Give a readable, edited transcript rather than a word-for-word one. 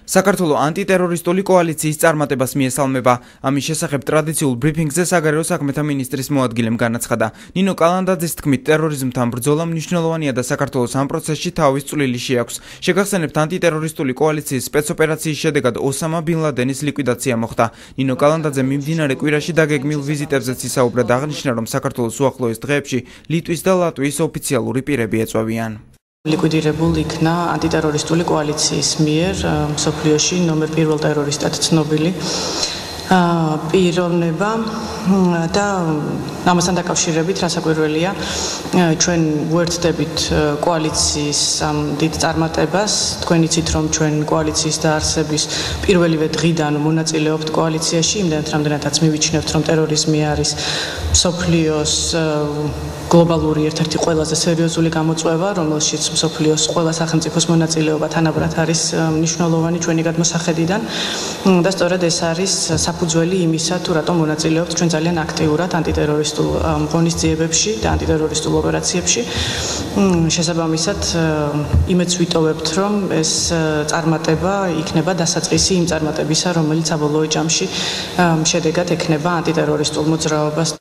საქართველოს ანტიტერორისტული კოალიციის წარმატებას მიესალმება. ამის შესახებ ტრადიციულ ბრიფინგზე საგარეო საქმეთა მინისტრის მოადგილემ განაცხადა. ნინო კალანდაძის თქმით, ტერორიზმთან ბრძოლა მნიშვნელოვანია და საქართველოს ამ პროცესში თავის წვლილი შეაქვს. შეგახსენებთ, ანტიტერორისტული კოალიციის სპეცოპერაციის შედეგად ოსამა ბინ ლადენის ლიკვიდაცია მოხდა. ნინო კალანდაძე მიმდინარე კვირაში დაგეგმილ ვიზიტებზეც ისაუბრა და აღნიშნა, რომ საქართველოს უახლოეს დღეებში ლიტვის და ლატვიის ოფიციალური პირები ეწვევიან. ლიკვიდირებულ იქნა ანტიტერორისტული კოალიციის მიერ მსოფლიოში ნომერ 1 ტერორისტად ცნობილი პიროვნება და ამასთან დაკავშირებით რასაკვირველია ჩვენ ვუერთდებით კოალიციის ამ დიდ წარმატებას. თქვენ იცით, რომ ჩვენ კოალიციის დაარსების პირველივე დღიდან მონაწილეობთ კოალიციაში, იმდენად რამდენადაც მივიჩნევთ, რომ ტერორიზმი არის მსოფლიოს გლობალური ერთ-ერთი ყველაზე სერიოზული გამოწვევა, რომელშიც მსოფლიოს ყველა სახელმწიფოს მონაწილეობა თანაბრად არის მნიშვნელოვანი ჩვენი გადმოსახედიდან და სწორედ ეს არის საფუძველი იმისა, თუ რატომ მონაწილეობთ ჩვენ ძალიან აქტიურად ანტიტერორისტულ ღონისძიებებში და ანტიტერორისტულ ოპერაციებში. შესაბამისად, იმედს ვიტოვებთ, რომ ეს წარმატება იქნება დასაწყისი იმ წარმატებისა, რომელიც საბოლოო ჯამში შედეგად ექნება ანტიტერორისტულ მოძრაობას.